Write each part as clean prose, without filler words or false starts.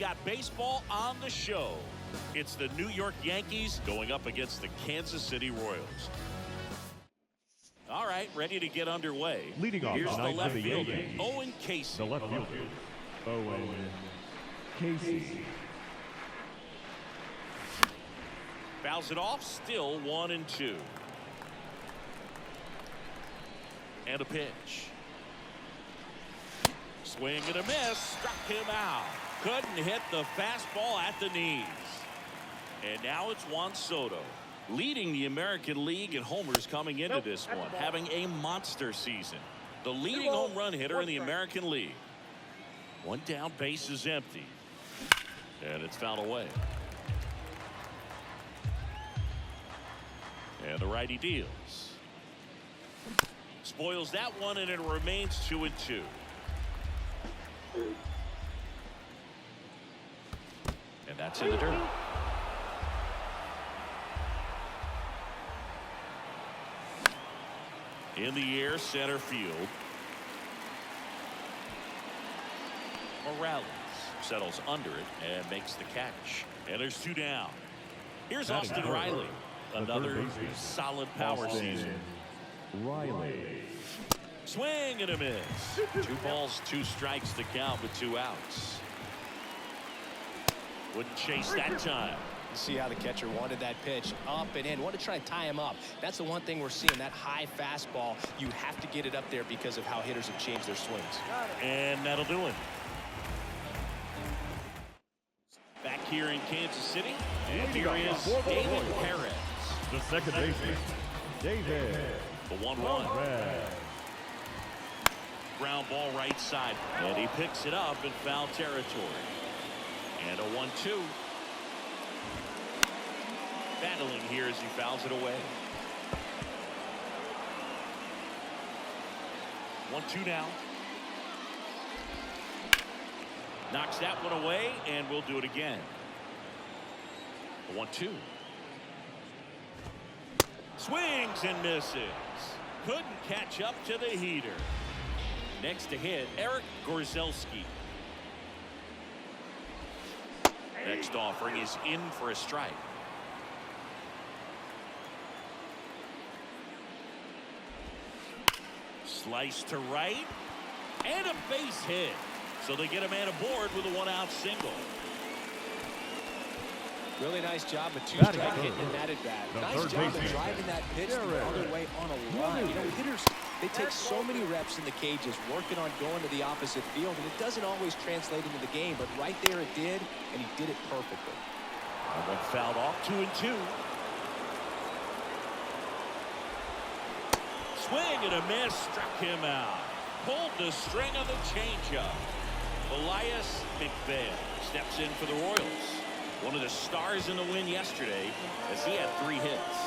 got baseball on the show. It's the New York Yankees going up against the Kansas City Royals. All right, ready to get underway. Leading off Here's the tonight left for the fielder, Yankees, Owen Casey. the left fielder, Owen Casey. Fouls it off, still 1-2. And a pitch. Swing and a miss, struck him out. Couldn't hit the fastball at the knees. And now it's Juan Soto, leading the American League in homers coming into this one, having a monster season. The leading home run hitter in the American League. One down, base is empty. And it's fouled away. And the righty deals. Spoils that one, and it remains 2-2. And that's in the dirt. In the air, center field. Morales settles under it and makes the catch. And there's 2 down. Here's Austin Riley. Another solid power season. Riley. Swing and a miss. 2 balls, 2 strikes to count with 2 outs. Wouldn't chase that time. See how the catcher wanted that pitch up and in. Want to try and tie him up. That's the one thing we're seeing, that high fastball. You have to get it up there because of how hitters have changed their swings. And that'll do it. Back here in Kansas City. And here is David Perez. The second baseman, David. The 1-1. Ground ball right side. And he picks it up in foul territory. And a 1-2. Battling here as he fouls it away. 1-2 now. Knocks that one away, and we'll do it again. 1-2. Swings and misses. Couldn't catch up to the heater. Next to hit, Eric Gorzelski. Next offering is in for a strike. Slice to right, and a base hit. So they get a man aboard with a 1-out single. Really nice job with 2 strike hitting and that at bat. Nice job of driving that pitch the other way on a line. You know, hitters, they take so many reps in the cages working on going to the opposite field, and it doesn't always translate into the game, but right there it did, and he did it perfectly. And then fouled off, 2-2. Swing and a miss, struck him out. Pulled the string of the changeup. Elias McVeigh steps in for the Royals. One of the stars in the win yesterday, as he had 3 hits.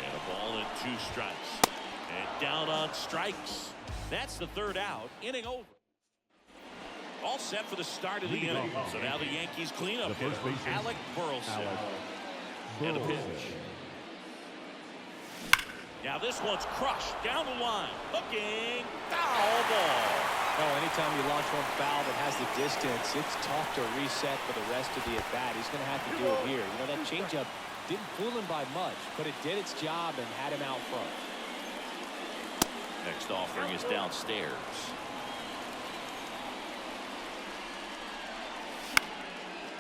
And a ball and 2 strikes. And down on strikes. That's the 3rd out. Inning over. All set for the start of the inning. So now the Yankees clean up here. Alec Burleson. And a pitch. Now this one's crushed down the line. Looking. Foul ball. Oh, anytime you launch one foul that has the distance, it's tough to reset for the rest of the at-bat. He's going to have to do it here. You know, that changeup didn't fool him by much, but it did its job and had him out front. Next offering is downstairs.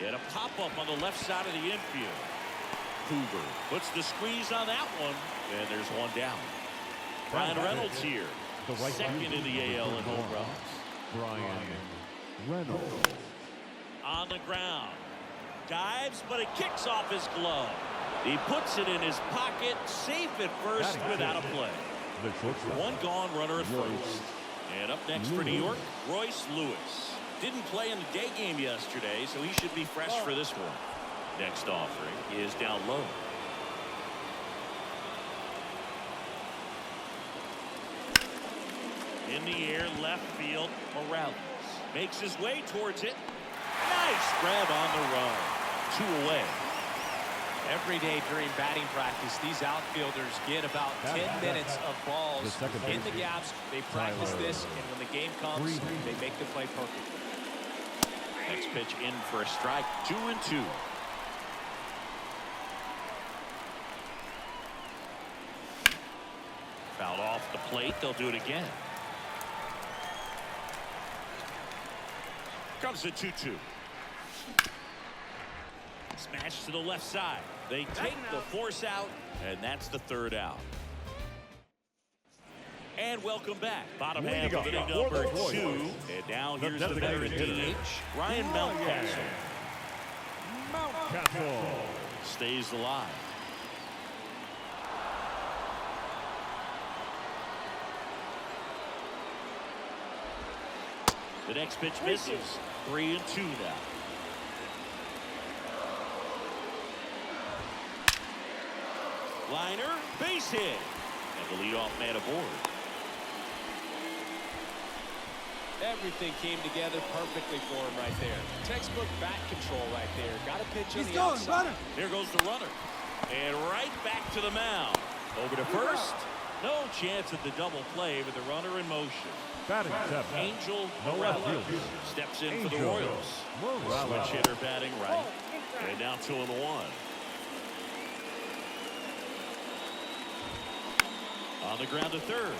And a pop-up on the left side of the infield. Hoover puts the squeeze on that one, and there's 1 down. Brian Reynolds here. Second in the AL in home runs. Brian Reynolds. On the ground. Dives, but it kicks off his glove. He puts it in his pocket, safe at first without a play. 1 gone, runner at first. And up next for New York, Royce Lewis. Didn't play in the day game yesterday, so he should be fresh for this one. Next offering is down low. In the air, left field, Morales makes his way towards it. Nice grab on the run. 2 away. Every day during batting practice, these outfielders get about 10 minutes of balls in the gaps. They practice this, and when the game comes, they make the play perfect. Next pitch in for a strike. 2-2. Fouled off the plate. They'll do it again. Comes the 2-2. Smash to the left side. They take the force out, and that's the third out. And welcome back. Bottom half of inning number 2. And now here's the veteran DH, Ryan Mountcastle. Stays alive. The next pitch misses. 3-2 now. Liner, base hit. And the leadoff man aboard. Everything came together perfectly for him right there. Textbook bat control right there. Got a pitch on the outside. Here goes the runner. And right back to the mound. Over to first. No chance at the double play with the runner in motion. Batting seventh. Angel No Morales outfield. steps in for the Angel Royals. Morales. Switch hitter batting right. And now 2-1. On the ground to third.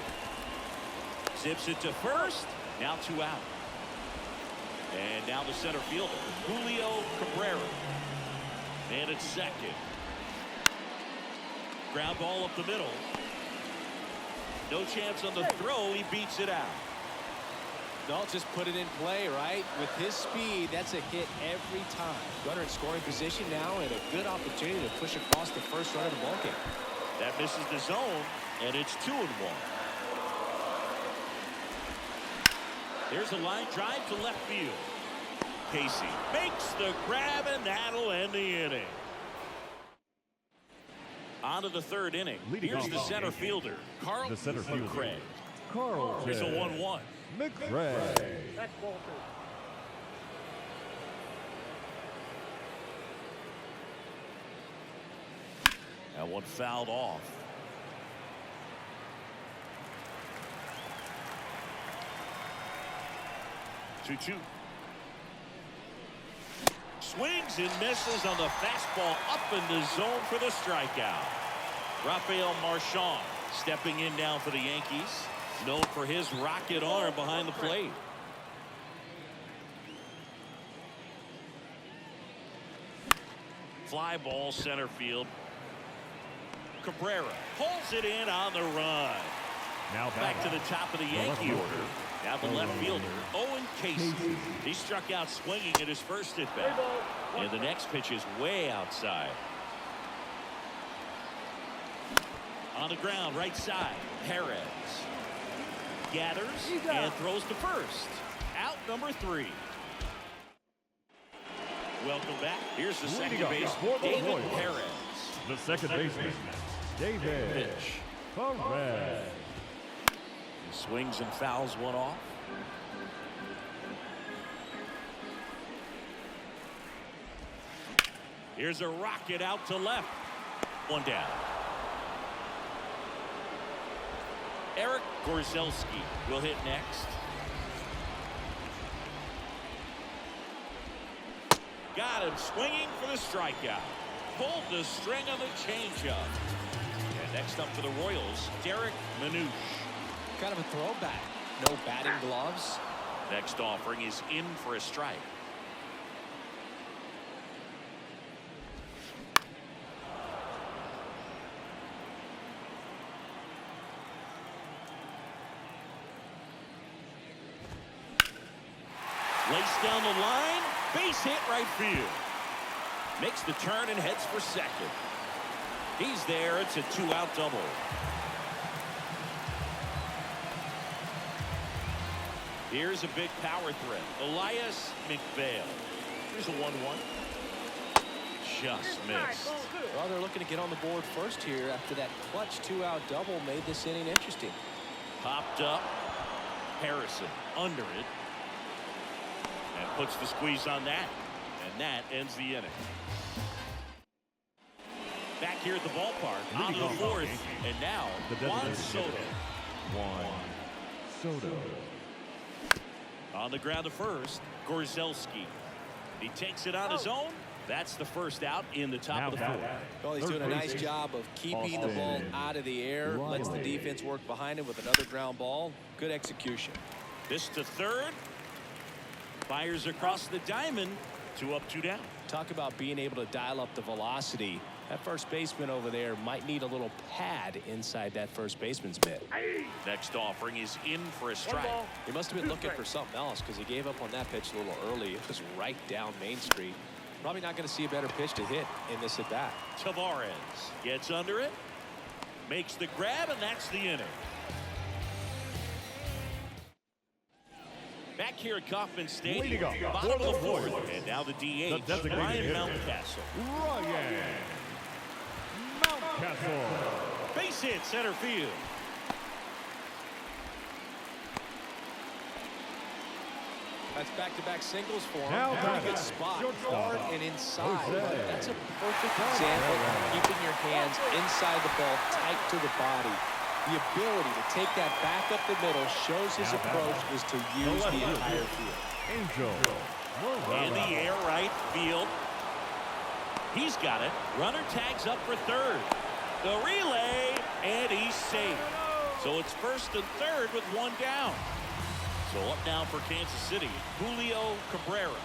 Zips it to first. Now 2 out. And now the center fielder, Julio Cabrera. And it's second. Ground ball up the middle. No chance on the throw. He beats it out. No, just put it in play, right? With his speed, that's a hit every time. Runner in scoring position now, and a good opportunity to push across the first run of the ballgame. That misses the zone, and it's 2-1. There's a line drive to left field. Casey makes the grab, and that'll end the inning. On to the third inning. Here's the center fielder, Carl McCray. Here's a 1-1. McCray. That one fouled off. Two. Swings and misses on the fastball up in the zone for the strikeout. Rafael Marchand stepping in now for the Yankees. Known for his rocket arm behind the plate. Fly ball center field. Cabrera pulls it in on the run. Now back to the top of the Yankee order. Now the left fielder, Owen Casey. He struck out swinging at his first at bat. And the next pitch is way outside. On the ground, right side, Perez. Gathers and throws to first. Out number 3. Welcome back. Here's the second base, David Perez. The second baseman, David Pitch. Perez. He swings and fouls one off. Here's a rocket out to left. One down. Eric Gorzelski will hit next. Got him swinging for the strikeout. Pulled the string on the changeup. And next up for the Royals, Derek Manouche. Kind of a throwback. No batting gloves. Next offering is in for a strike. Laced down the line, base hit right field. Makes the turn and heads for second. He's there. It's a 2-out double. Here's a big power threat. Elias McBail. Here's a 1-1. Just missed. Well, they're looking to get on the board first here after that clutch 2-out double made this inning interesting. Popped up. Harrison under it. And puts the squeeze on that. And that ends the inning. Back here at the ballpark. On to the fourth. And now, Juan Soto. Soto. On the ground to first, Gorzelski. He takes it on his own. That's the first out in the top of the fourth. Well, he's doing a nice job of keeping the ball out of the air. Lets the defense work behind him with another ground ball. Good execution. This to third. Fires across the diamond. 2 up, 2 down. Talk about being able to dial up the velocity. That first baseman over there might need a little pad inside that first baseman's mitt. Next offering is in for a strike. He must have been looking for something else because he gave up on that pitch a little early. It was right down Main Street. Probably not going to see a better pitch to hit in this at bat. Tavares gets under it, makes the grab, and that's the inning. Back here at Kauffman Stadium, bottom of the fourth, and now the DH, Ryan Mountcastle. Ryan Mountcastle. Base hit center field. That's back-to-back singles for him. Now Pretty good spot, hard and inside. But that's a perfect example of keeping your hands inside the ball, tight to the body. The ability to take that back up the middle shows his approach is to use the entire field. Angel. In the air, right field. He's got it. Runner tags up for third. The relay, and he's safe. So it's first and third with 1 down. So up now for Kansas City, Julio Cabrera.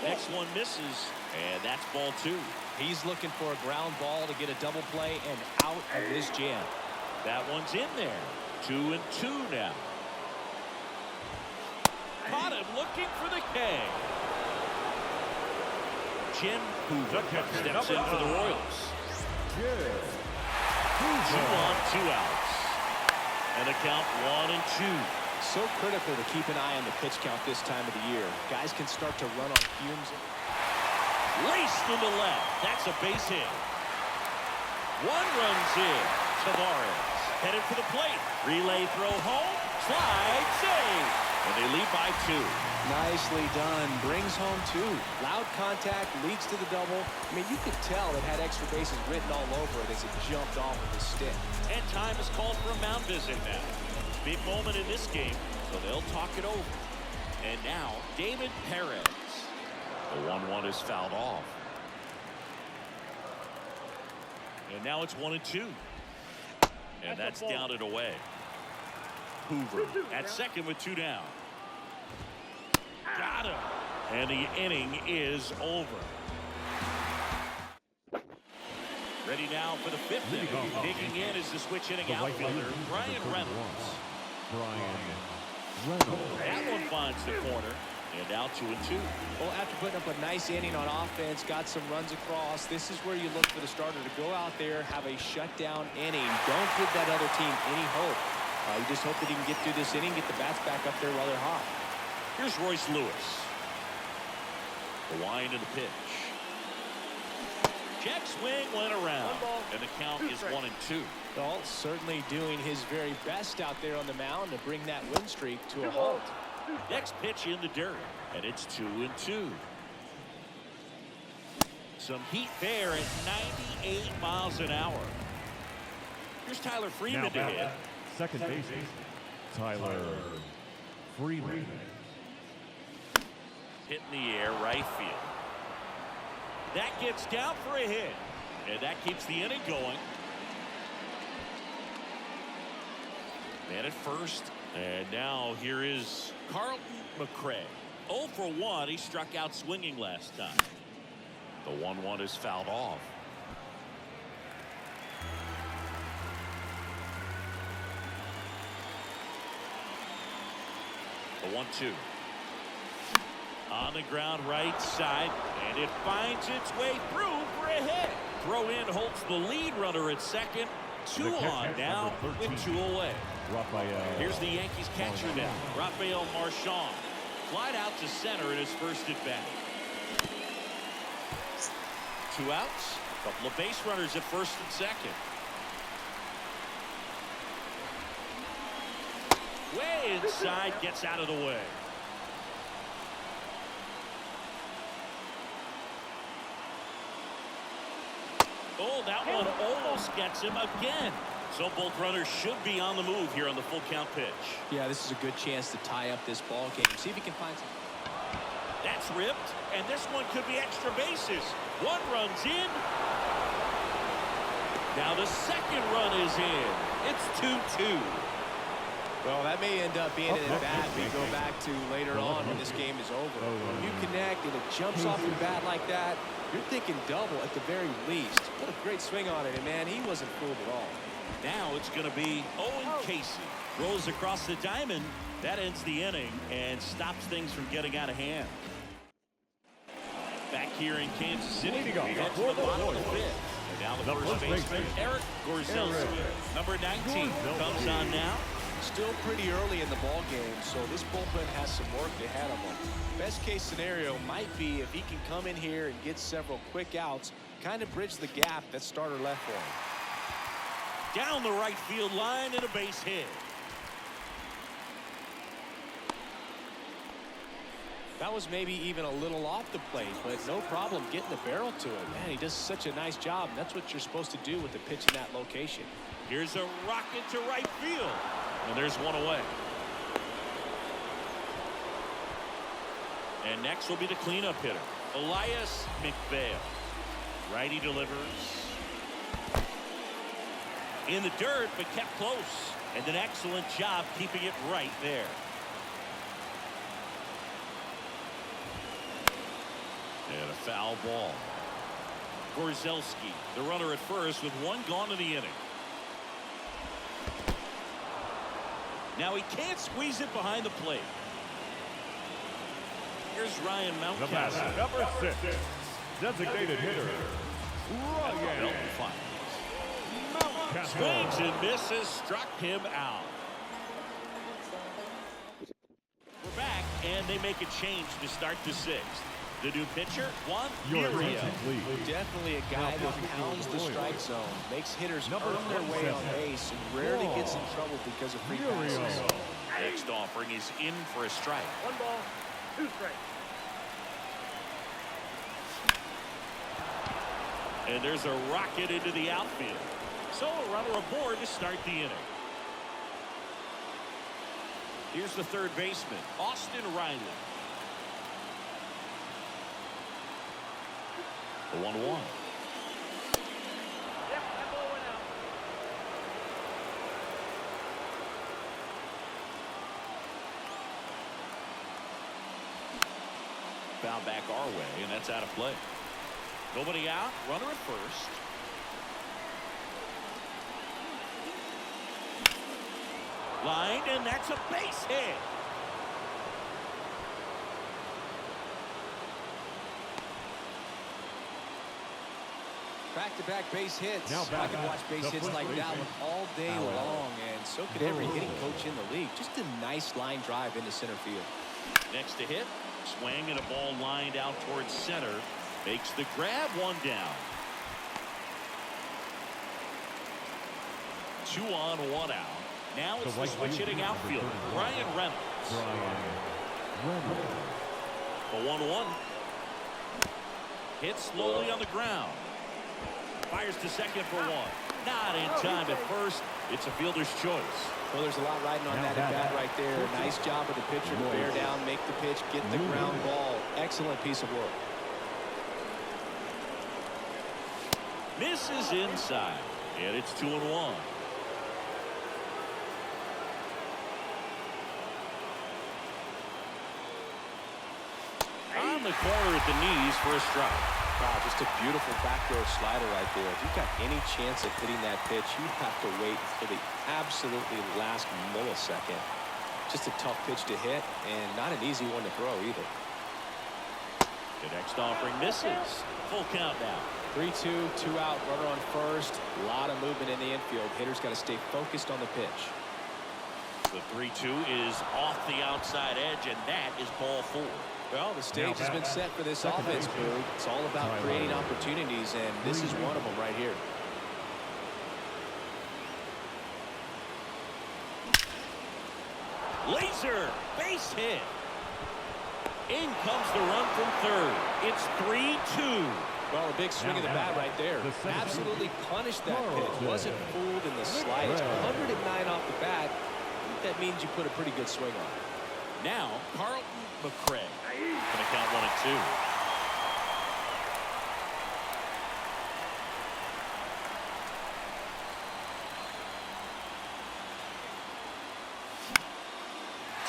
Next one misses, and that's ball 2. He's looking for a ground ball to get a double play and out of this jam. That one's in there. 2 and 2 now. Caught him looking for the K. Jim Hoover steps in for the Royals. 2 on, 2 outs. And the count 1 and 2. So critical to keep an eye on the pitch count this time of the year. Guys can start to run on fumes. Laced into left. That's a base hit. 1 runs in. Tavares headed for the plate. Relay throw home. Slide save. And they lead by 2. Nicely done. Brings home 2. Loud contact leads to the double. I mean, you could tell it had extra bases written all over it as it jumped off of the stick. And time is called for a mound visit now. Big moment in this game, so they'll talk it over. And now, David Perez. The 1-1 is fouled off. And now it's 1 and 2. And that's down and away. Hoover at second with 2 down. Got him. And the inning is over. Ready now for the 5th inning. Digging in is the switch hitting outfielder, Brian Reynolds. That one finds the corner. And now 2 and 2. Well, after putting up a nice inning on offense, got some runs across, this is where you look for the starter to go out there, have a shutdown inning. Don't give that other team any hope. You just hope that he can get through this inning, get the bats back up there while they're hot. Here's Royce Lewis. The wind of the pitch. Check swing went around. And the count is 1 and 2. Well, certainly doing his very best out there on the mound to bring that win streak to a halt. Next pitch in the dirt. And it's 2 and 2. Some heat there at 98 miles an hour. Here's Tyler Freeman to hit. Second baseman, Tyler Freeman. Hit in the air, right field. That gets down for a hit. And that keeps the inning going. Man at first. And now here is Carlton McRae. 0 for 1. He struck out swinging last time. The 1-1 is fouled off. The 1-2. On the ground right side, and it finds its way through for a hit. Throw in holds the lead runner at second. 2 on now with 2 away. Here's the Yankees catcher now, Rafael Marchand. Flied out to center in his first at bat. 2 outs. Couple of base runners at first and second. Way inside, gets out of the way. Oh, that one almost gets him again. So both runners should be on the move here on the full count pitch. Yeah, this is a good chance to tie up this ball game. See if he can find some. That's ripped, and this one could be extra bases. One run's in. Now the second run is in. It's 2-2. Well, that may end up being an at-bat we go back to later on when this game is over. When you connect and it jumps off your bat like that, you're thinking double at the very least. What a great swing on it, and man, he wasn't fooled at all. Now it's going to be Owen Casey. Rolls across the diamond. That ends the inning and stops things from getting out of hand. Back here in Kansas City, we head to the bottom of the fifth. And now the first baseman, Eric Gorzelski. Number 19 comes on now. Still pretty early in the ball game, so this bullpen has some work ahead of him. Best case scenario might be if he can come in here and get several quick outs, kind of bridge the gap that starter left for him. Down the right field line and a base hit. That was maybe even a little off the plate, but no problem getting the barrel to it. Man, he does such a nice job, and that's what you're supposed to do with the pitch in that location. Here's a rocket to right field. And there's one away. And next will be the cleanup hitter, Elias McVale. Righty delivers. In the dirt, but kept close. And an excellent job keeping it right there. And a foul ball. Gorzelski, the runner at first with one gone in the inning. Now he can't squeeze it behind the plate. Here's Ryan Mountcastle. Number 6, designated hitter, Ryan Mountcastle. Swings and misses, struck him out. We're back, and they make a change to start the sixth. The new pitcher, Juan Urias. Definitely a guy that pounds the strike zone, makes hitters earn their way on base, and rarely gets in trouble because of free passes. Next offering is in for a strike. 1 ball, 2 strikes. And there's a rocket into the outfield. So a runner aboard to start the inning. Here's the third baseman, Austin Riley. The 1-1. Yep, that ball went out. Foul back our way, and that's out of play. Nobody out, runner at first. Line, and that's a base hit. Back-to-back base hits. Now I can watch base hits like that one all day long, and so could every hitting coach in the league. Just a nice line drive into center field. Next to hit, swing and a ball lined out towards center. Makes the grab, one down. 2 on, 1 out. Now it's the switch hitting outfielder, Ryan Reynolds. The 1-1. Hit slowly on the ground. Fires to second for 1. Not in time at first. It's a fielder's choice. Well, there's a lot riding on that at bat right there. Nice job of the pitcher to bear down, make the pitch, get the ground ball. Excellent piece of work. Misses inside, and it's 2-1. On the corner at the knees for a strike. Wow, just a beautiful backdoor slider right there. If you've got any chance of hitting that pitch, you have to wait for the absolutely last millisecond. Just a tough pitch to hit, and not an easy one to throw either. The next offering misses. Full count now. 3-2, 2 out, runner on first. A lot of movement in the infield. Hitter's got to stay focused on the pitch. The 3-2 is off the outside edge, and that is ball 4. Well, the stage has been set for this offense, Boog. It's all about creating opportunities, and this is one of them right here. Laser, base hit. In comes the run from third. It's 3-2. Well, a big swing of the bat right there. Absolutely punished that pitch. Wasn't fooled in the slightest. 109 off the bat. I think that means you put a pretty good swing on it. Now, Carlton McRae. Going to count 1-2.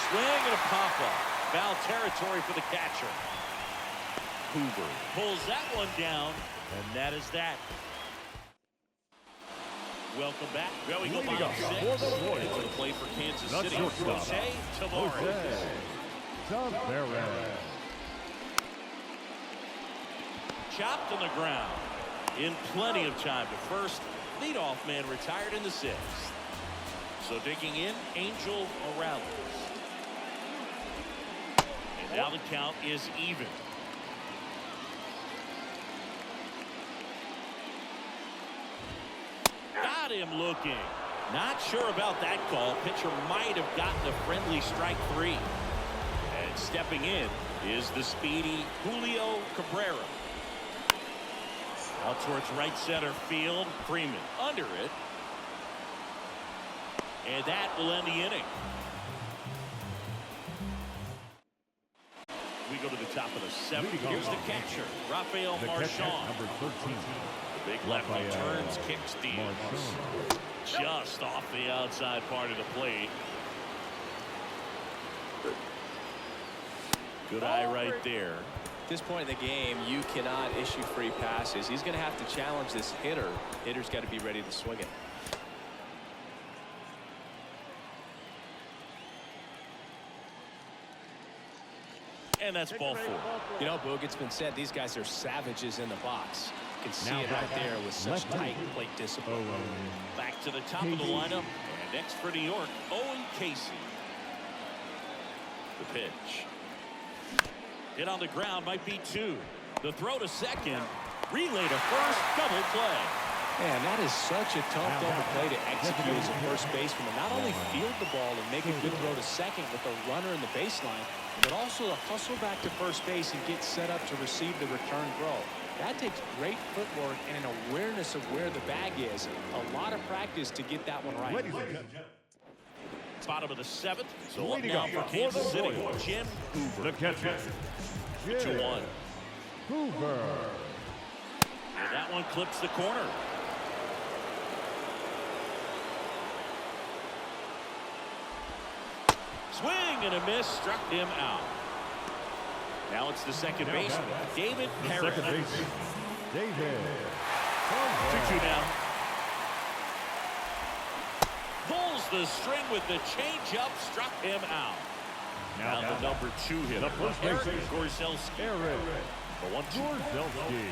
Swing and a pop-up. Foul territory for the catcher. Hoover pulls that one down, and that is that. Welcome back. Well, we go bottom 6. Into the play for Kansas City. Jose Tavares. Chopped on the ground. In plenty of time to first. Leadoff man retired in the 6th. So digging in, Angel Morales. And now the count is even. Got him looking. Not sure about that call. Pitcher might have gotten a friendly strike 3. And stepping in is the speedy Julio Cabrera. Out towards right center field. Freeman under it. And that will end the inning. We go to the top of the 7th. Here's the catcher, Rafael Marchand. Number 13. The big lefty turns, kicks, steals. Just off the outside part of the plate. Good eye right there. At this point in the game, you cannot issue free passes. He's going to have to challenge this hitter. Hitter's got to be ready to swing it. And that's ball 4. You know, Boog, it's been said these guys are savages in the box. You can see it right there with such tight plate discipline. Back to the top of the lineup. And next for New York, Owen Casey. The pitch. Hit on the ground, might be 2. The throw to second. Relay to first. Double play. Man, that is such a tough double play to execute as a first baseman. And not only field the ball and make a good throw to second with a runner in the baseline, but also to hustle back to first base and get set up to receive the return throw. That takes great footwork and an awareness of where the bag is. A lot of practice to get that one right. Bottom of the 7th. So up now for Kansas City, Jim Hoover. The catcher, 2-1. Hoover. And that one clips the corner. Swing and a miss, struck him out. Now it's the second baseman, David Perrin. Second baseman, David. 2-2 now. Pulls the string with the changeup, struck him out. Now the number 2 hitter, The first Eric baseman, Gorzelski. Eric The 1-2. Gorzelski.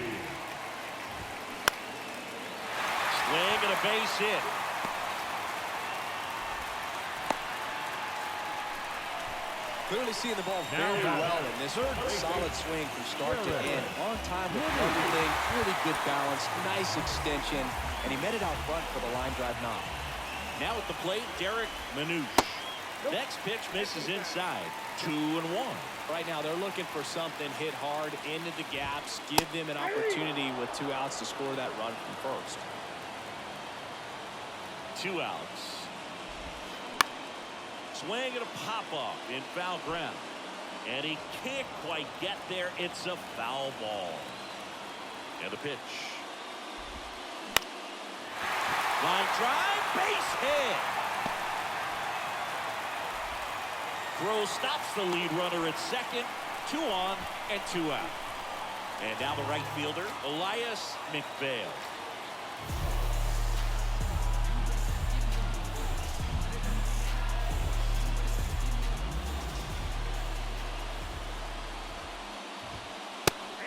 Swing and a base hit. Clearly seeing the ball very well in this solid swing from start to end. On time with everything, really good balance, nice extension, and he met it out front for the line drive knock. Now at the plate, Derek Manouche. Next pitch misses inside. 2-1. Right now, they're looking for something hit hard into the gaps, give them an opportunity with 2 outs to score that run from first. 2 outs. Swing and a pop-off in foul ground. And he can't quite get there. It's a foul ball. And the pitch. Line drive, base hit. Throw stops the lead runner at second. 2 on and 2 out. And now the right fielder, Elias McVale.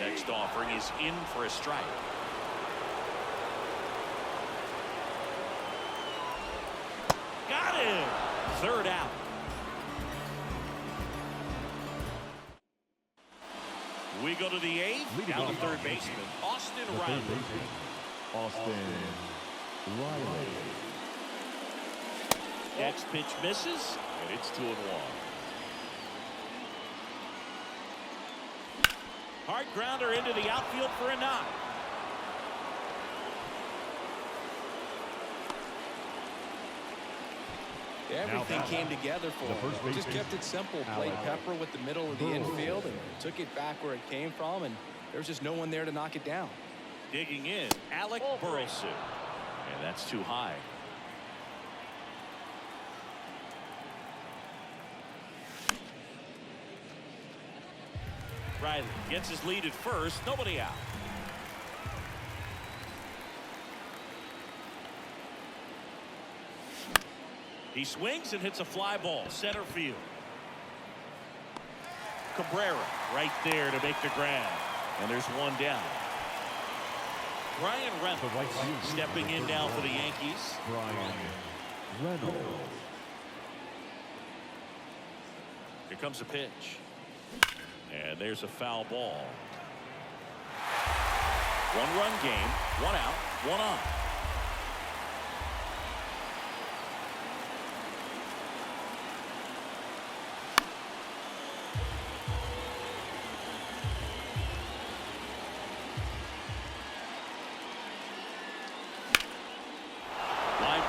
Next offering is in for a strike. Got him. 3rd out. We go to the 8th. Down to 3rd baseman, Austin Riley. Austin Riley. Next pitch misses, and it's 2-1. Hard grounder into the outfield for a knock. Everything came together for him. Just kept it simple. Played pepper with the middle of the infield and took it back where it came from, and there was just no one there to knock it down. Digging in, Alec Burleson. And that's too high. Riley gets his lead at first. Nobody out. He swings and hits a fly ball. Center field. Cabrera right there to make the grab. And there's one down. Brian Reynolds stepping in now for the Yankees. Brian Reynolds. Here comes a pitch. And there's a foul ball. One-run game. One out. One on.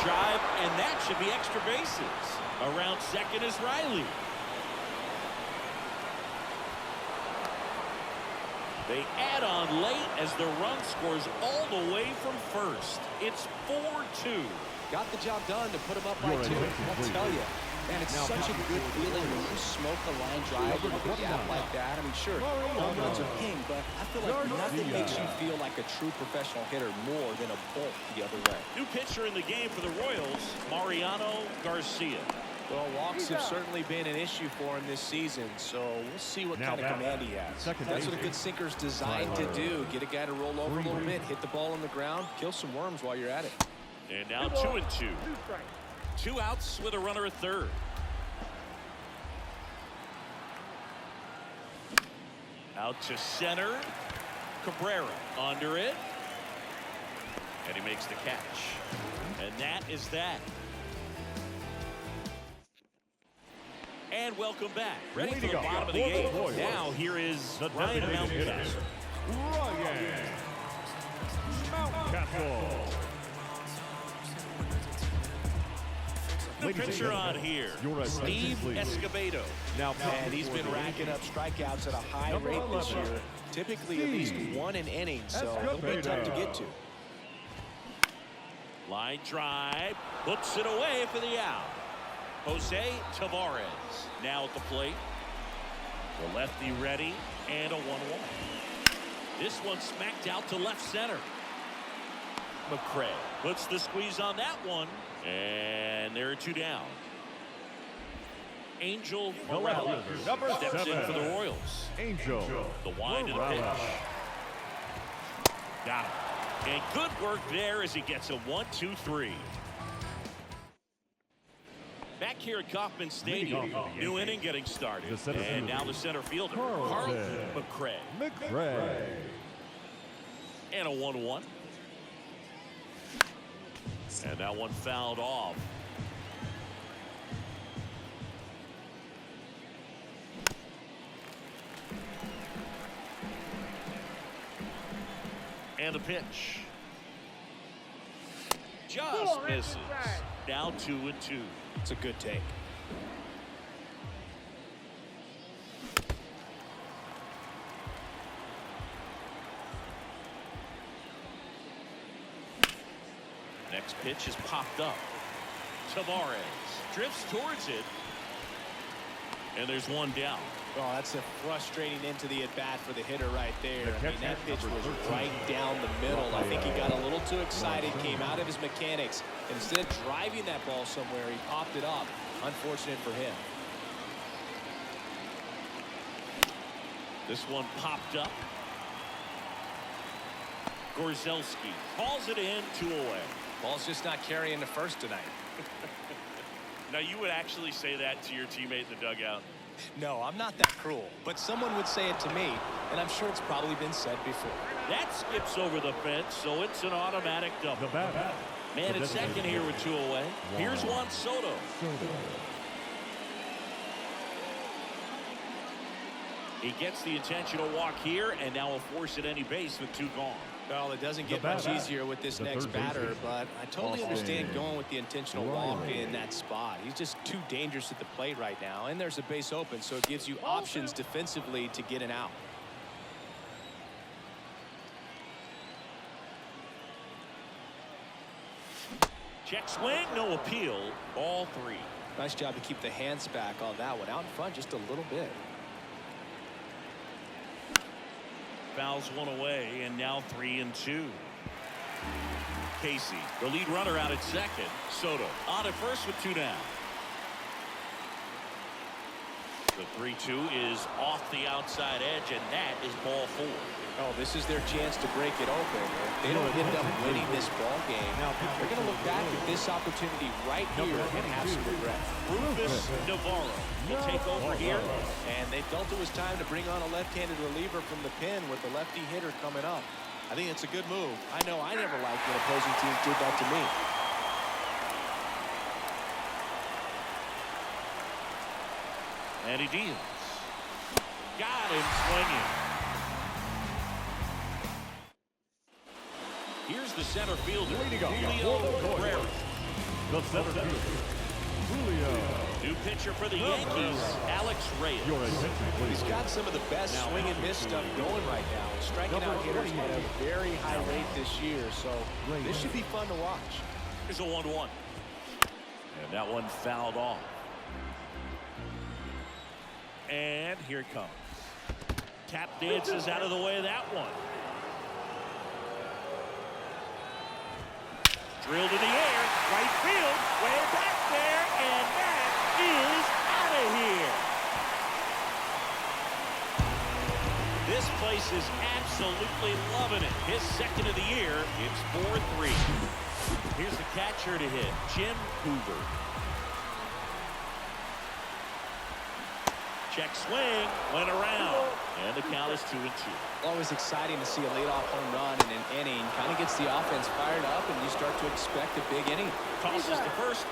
Drive, and that should be extra bases. Around second is Riley. They add on late as the run scores all the way from first. It's 4-2. Got the job done to put him up by 2. I'll tell you, man, it's such a good feeling when you smoke a line drive with a gap like that. I mean, sure, home runs are king, but I feel like nothing makes you feel like a true professional hitter more than a bolt the other way. New pitcher in the game for the Royals, Mariano Garcia. Well, walks have certainly been an issue for him this season, so we'll see what kind of command he has. That's what a good sinker's designed to do. Get a guy to roll over a little bit, hit the ball on the ground, kill some worms while you're at it. And now 2-2. 2 outs with a runner at third. Out to center. Cabrera under it. And he makes the catch. And that is that. And welcome back. Ready for the bottom of the eighth. Now here is Ryan Mountcastle. Ryan Mountcastle. The pitcher on here, Steve Escobedo. Now, man, he's been racking up strikeouts at a high rate this year. Typically at least 1 an inning, so it'll be tough to get to. Line drive, puts it away for the out. Jose Tavares now at the plate. The lefty ready, and a 1-1. This one smacked out to left center. McCray puts the squeeze on that one, and there are 2 down. Angel Morales steps in for the Royals. Angel. The wind of the pitch. Got him. And good work there as he gets a 1-2-3. Back here at Kauffman Stadium, new inning getting started. And now the center fielder, Carl McCray. And a 1-1. And that one fouled off. And the pitch. Just misses. Now 2-2. It's a good take. Next pitch is popped up. Tavares drifts towards it. And there's one down. Oh, that's a frustrating into the at-bat for the hitter right there. I mean, that pitch was right down the middle. I think he got a little too excited, came out of his mechanics, and instead of driving that ball somewhere, he popped it up. Unfortunate for him. This one popped up. Gorzelski calls it in, 2 away. Ball's just not carrying the first tonight. Now, you would actually say that to your teammate in the dugout? No, I'm not that cruel, but someone would say it to me, and I'm sure it's probably been said before. That skips over the fence, so it's an automatic double. Man at second here with 2 away. Here's Juan Soto. He gets the intentional walk here, and now will force at any base with 2 gone. Well, it doesn't get much easier with this next batter, but I totally understand going with the intentional walk in that spot. He's just too dangerous at the plate right now, and there's a base open, so it gives you options defensively to get an out. Check swing, no appeal, ball 3. Nice job to keep the hands back on that one. Out in front just a little bit. Fouls one away, and now 3-2. Casey, the lead runner, out at second. Soto on at first with 2 down. The 3-2 is off the outside edge, and that is ball 4. Oh, this is their chance to break it open. If they don't end up winning this ball game, they're going to look back at this opportunity right here and have some regret. Rufus Navarro will take over here. And they felt it was time to bring on a left-handed reliever from the pen with the lefty hitter coming up. I think it's a good move. I know I never liked when opposing teams did that to me. And he deals. Got him swinging. Here's the center fielder, Julio Cabrera. The center fielder, Julio. New pitcher for the Yankees, Alex Reyes. He's got some of the best swing and miss stuff going right now. Striking out hitters at a very high rate this year, so this should be fun to watch. Here's a 1-1. And that one fouled off. And here it comes. Tap dances out of the way of that one. Drilled in the air, right field, way back there, and that is out of here. This place is absolutely loving it. His second of the year. It's 4-3. Here's the catcher to hit, Jim Hoover. Check swing, went around, and the count is 2-2. Always exciting to see a leadoff home run in an inning. Kind of gets the offense fired up, and you start to expect a big inning. Tosses the first,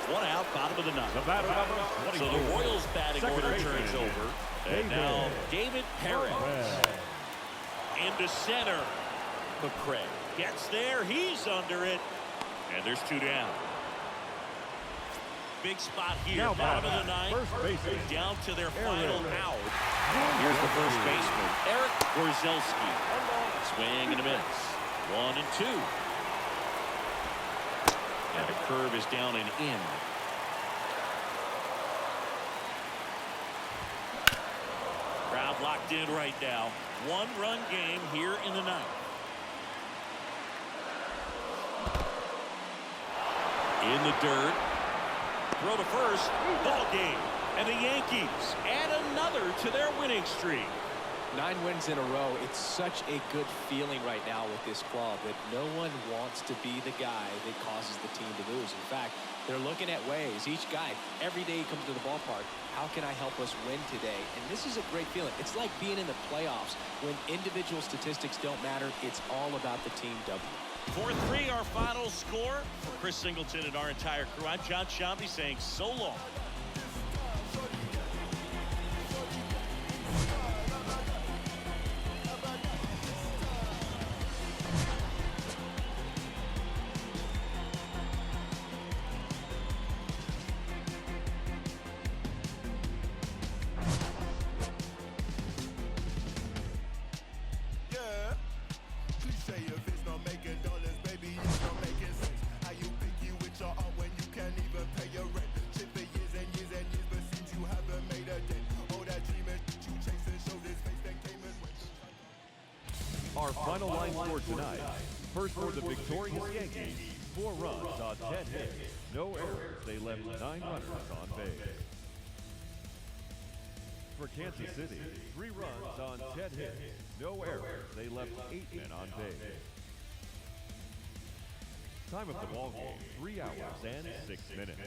1 out, bottom of the 9th. The batter number 24. So the Royals batting order turns over. And now David Perez into center. McCray gets there, he's under it, and there's 2 down. Big spot here, Now bottom of the 9th, down to their final out. Here's the first baseman, Eric Gorzelski. Swing and a miss. 1-2. And the curve is down and in. Crowd locked in right now. 1-run game here in the 9th. In the dirt. Throw to first, ball game, and the Yankees add another to their winning streak. 9 wins in a row. It's such a good feeling right now with this club that no one wants to be the guy that causes the team to lose. In fact, they're looking at ways. Each guy, every day he comes to the ballpark, how can I help us win today? And this is a great feeling. It's like being in the playoffs. When individual statistics don't matter, it's all about the team W. 4-3 our final score. For Chris Singleton and our entire crew, I'm John Shambi saying so long. Our final line score tonight. First for the victorious Yankees, 4 runs on 10 hits, no errors. They left 9 runners on base. For Kansas City, 3 runs on 10 hits, no errors. They left 8 men on base. Time of the ball game, 3 hours and 6 minutes.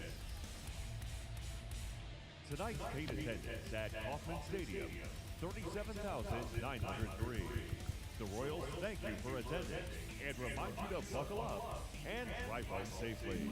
Tonight's paid attendance at Kauffman Stadium, 37,903. The Royals thank you for attending and remind you to buckle up and drive home safely.